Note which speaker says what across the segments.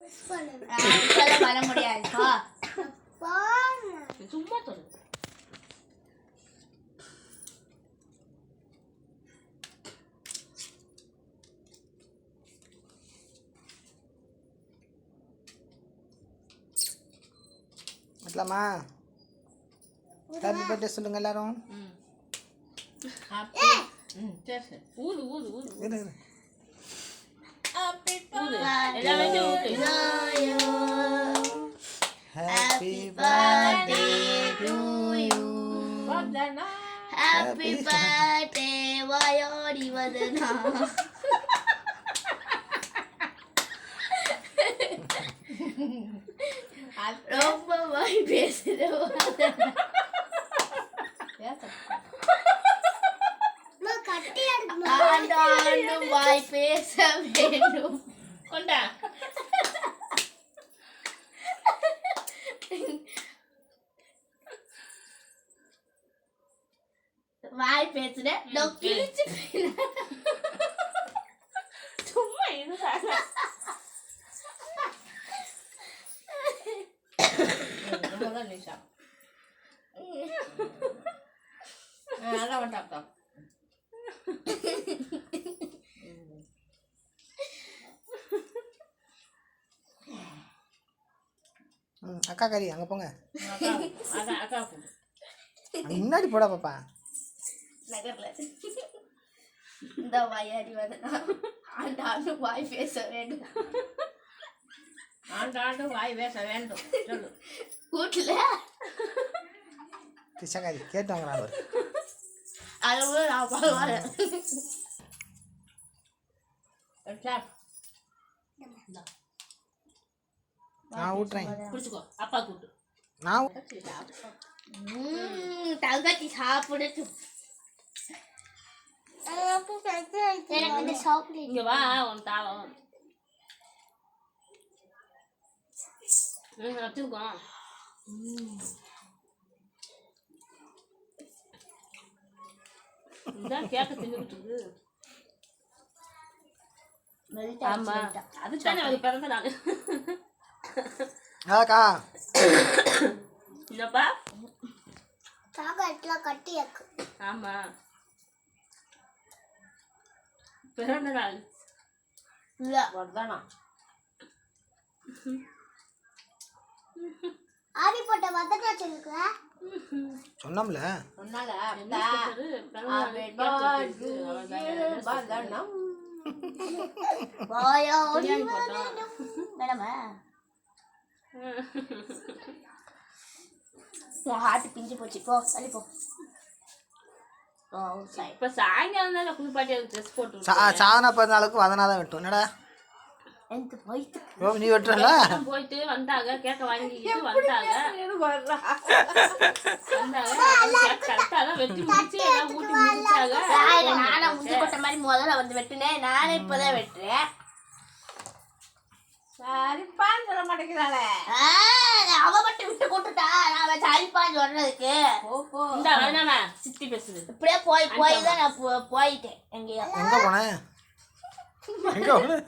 Speaker 1: இப்பெல்லாம் வர முடியாது.
Speaker 2: சும்மா சொல்லு.
Speaker 3: அட்லாமா ஹாப்பி பர்த்டே சொல்லுங்க எல்லாரும்.
Speaker 2: சரி சரி ஊது ஊது ஊது
Speaker 3: இரு இரு.
Speaker 2: ஊது எல்லாம் வச்சு ஊது.
Speaker 3: Happy birthday to you.
Speaker 2: Vandana
Speaker 1: happy birthday வாயோடி வதனா. ரொம்ப வாய் பேசுறேன். ஆண்டாண்டும் வாய் பேச வேண்டும்.
Speaker 2: கொண்டா
Speaker 1: வாய் பேசுறேன். கிழிச்சு
Speaker 2: சும்மா இது நிஷா நல்லா வந்தாக்கா.
Speaker 3: அக்கா கறி அங்கே போங்க.
Speaker 2: அக்கா அக்கா
Speaker 3: அங்க முன்னாடி போடா பாப்பா.
Speaker 1: நகர்ல இந்த வாயாடி வதனா. ஆண்டாண்டும் வாய் பேச வேண்டும்.
Speaker 2: ஆண்டாண்டு வாய் பேச வேண்டும் சொல்லு.
Speaker 1: வீட்டுல
Speaker 3: கிருஷ்ணகாரி கேட்டாங்க நான்
Speaker 1: அளவு நான் பரவாயில்ல.
Speaker 3: நான் ஊட்டுறேன்.
Speaker 2: பிடிச்சிக்கோ அப்பா கூட்டு.
Speaker 3: நான்
Speaker 1: தங்கச்சி சாப்பிடட்டும். எனக்கு இந்த சாப்பிடு.
Speaker 2: இங்க வா உன் தாவம் வச்சுக்கோ. இதான் கேட்க தின்னுட்டு. ஆமா அதுதானே அவருக்கு பிறந்த நாள்.
Speaker 3: அக்கா
Speaker 2: என்னப்பா
Speaker 1: சாகட்ல கட்டியாக்கு.
Speaker 2: ஆமா பிறந்த நாள்
Speaker 1: இல்ல
Speaker 2: வரதானா.
Speaker 1: ஆரி போட்ட வதனா சொல்லுங்க.
Speaker 3: சொன்னோம்ல.
Speaker 1: சொன்னால ஹார்ட் பிஞ்சு போச்சு. போ சரி போ.
Speaker 2: இப்ப சாயங்காலம் தானே புதுப்பாட்டி ட்ரெஸ் போட்டு
Speaker 3: சாதனா பிறந்த நாளுக்கு வதனா தான் வெட்டும். என்னடா நீ வெட்டுறல
Speaker 2: போயிட்டு வந்தாங்க கேக்க வாங்கிட்டு வந்தாங்க. வெட்டி முடிச்சு எல்லாம் ஊட்டி முடிச்சாங்க.
Speaker 1: நானும் முந்தி கொட்ட மாதிரி முதல்ல வந்து வெட்டினேன். நானே இப்பதான் வெட்டுறேன்.
Speaker 2: சரிப்பான்னு சொல்ல மாட்டேங்கிறாள.
Speaker 1: அவ மட்டும் விட்டு கொட்டுட்டா. நான் சரிப்பான்னு சொல்றதுக்கு
Speaker 2: இந்த வேணாமா சித்தி பேசுது.
Speaker 1: இப்படியே போய் போய் தான் நான் போயிட்டேன். எங்கேயோ
Speaker 3: எங்க போனேன் எங்க போனேன்.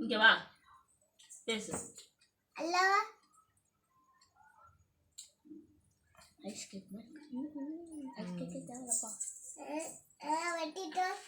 Speaker 2: இங்க வா பேசு.
Speaker 1: அல்லவா ஐஸ்கிரீம் வெட்டிட்டோம்.